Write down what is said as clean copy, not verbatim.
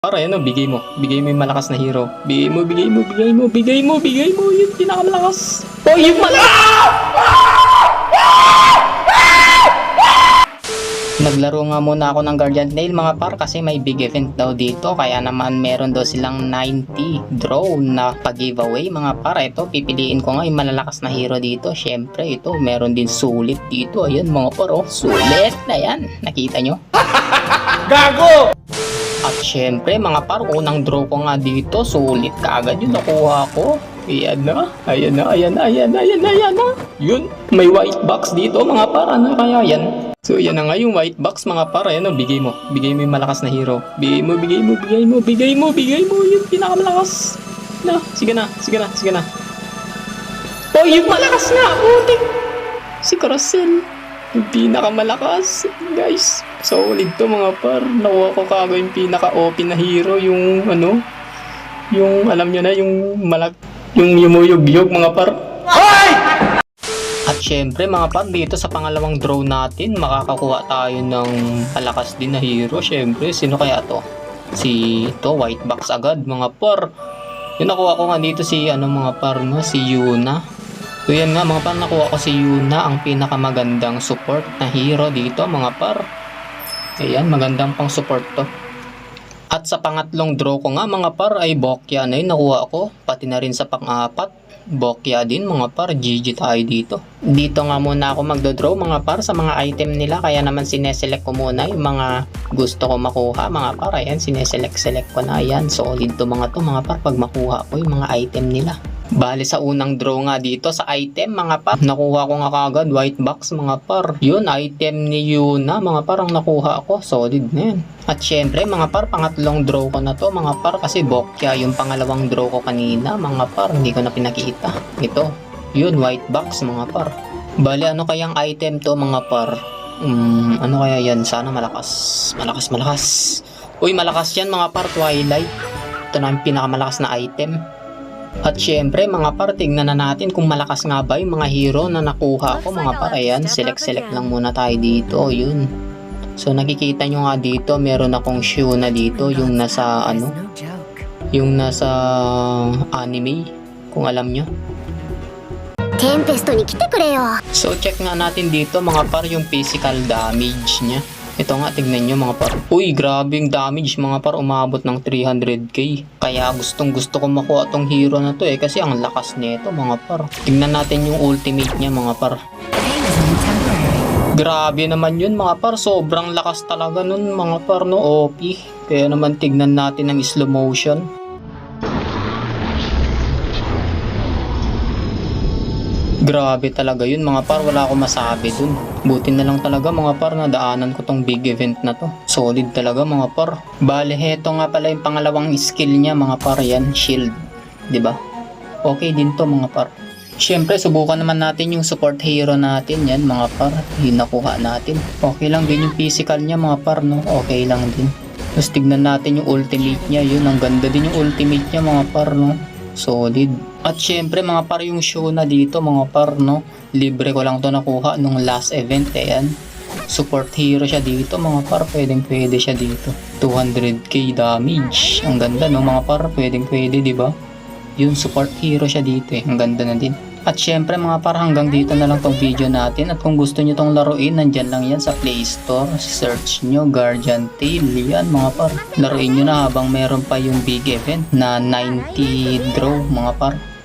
Para ano, bigay mo. Bigay mo yung malakas na hero. Bigay mo, bigay mo, bigay mo, bigay mo, bigay mo. Yung pinakamalakas. Oh, yung malakas! Naglaro nga muna ako ng Guardian Nail mga par kasi may big event daw dito. Kaya naman meron daw silang 90 drone na pag-giveaway mga par. Ito, pipiliin ko nga yung malalakas na hero dito. Syempre, ito, meron din sulit dito. Ayan mga par, oh. Sulit na yan. Nakita nyo? Gago! At syempre mga par, unang draw ko nga dito, sulit kaagad yun nakuha ko. Ayan na, ayan na, ayan na, ayan na, ayan na, ayan na. Yun, may white box dito mga par, ano kaya yan? So yan na nga yung white box mga par, ayan o, bigay mo yung malakas na hero. Bigay mo, bigay mo, bigay mo, bigay mo, bigay mo, yung pinakamalakas. Na, sige na, sige na, sige na. Oh, yung malakas na, utik. Si Carousel. Yung pinakamalakas, guys. Solid to mga par. Nakuha ko kagad yung pinaka-OP na hero. Yung ano, yung alam nyo na, yung yung yumuyog-yog mga par. Ay! At syempre mga par, dito sa pangalawang draw natin, makakakuha tayo ng malakas din na hero. Syempre, sino kaya to? Si ito, white box agad mga par. Yung nakuha ko nga dito si ano mga par, no? Si Yuna. So yan nga mga par, nakuha ko si Yuna, ang pinakamagandang support na hero dito mga par. Ayan, magandang pang support to. At sa pangatlong draw ko nga mga par ay Bokya na yun nakuha ko. Pati na rin sa pang-apat, Bokya din mga par, GG tayo dito. Dito nga muna ako magdodraw mga par sa mga item nila. Kaya naman sineselect ko muna yung mga gusto ko makuha mga par. Ayan, sineselect ko na. Ayan, solid to mga par pag makuha ko yung mga item nila. Bale sa unang draw nga dito sa item mga par, nakuha ko nga kagad white box mga par. Yun, item ni Yuna mga par ang nakuha ko. Solid na yan. At syempre mga par, pangatlong draw ko na to mga par kasi Bokya yung pangalawang draw ko kanina mga par. Hindi ko na pinakita. Ito, yun, white box mga par. Bale ano kayang item to mga par? Ano kaya yan? Sana malakas. Malakas, malakas. Uy, malakas yan mga par, Twilight. Ito na yung pinakamalakas na item. At syempre mga par, tignan na natin kung malakas nga ba yung mga hero na nakuha ko mga par. Ayan, select lang muna tayo dito. Yun. So nakikita nyo nga dito, meron akong shoe na dito, yung nasa ano, yung nasa anime, kung alam nyo. So check nga natin dito mga par yung physical damage nya. Ito nga, tignan nyo mga par. Uy, grabing damage mga par, umabot ng 300k. Kaya gustong gusto ko makuha tong hero na to kasi ang lakas nito mga par. Tignan natin yung ultimate niya mga par. Grabe naman yun mga par, sobrang lakas talaga nun mga par, no, OP. Kaya naman tignan natin ang slow motion. Grabe talaga yun mga par, wala akong masabi dun. Buti na lang talaga mga par, nadaanan ko tong big event na to. Solid talaga mga par. Bale, heto nga pala yung pangalawang skill niya mga par, yan, shield. 'Di ba? Okay din to mga par. Syempre, subukan naman natin yung support hero natin, yan mga par. Yung nakuha natin. Okay lang din yung physical niya mga par, no? Okay lang din. Tapos tignan natin yung ultimate niya, yun. Ang ganda din yung ultimate niya mga par, no? Solid. At syempre mga par, yung show na dito mga par, no, libre ko lang to nakuha nung last event. Ayan, support hero siya dito mga par, pwede siya dito. 200k damage, ang ganda no mga par, pwede diba? Yung support hero siya dito ang ganda na din. At syempre mga par, hanggang dito na lang tong video natin. At kung gusto nyo tong laruin, nandyan lang yan sa Play Store. Search nyo Guardian Tail. Yan mga par, laruin nyo na habang meron pa yung big event na 90 draw mga par.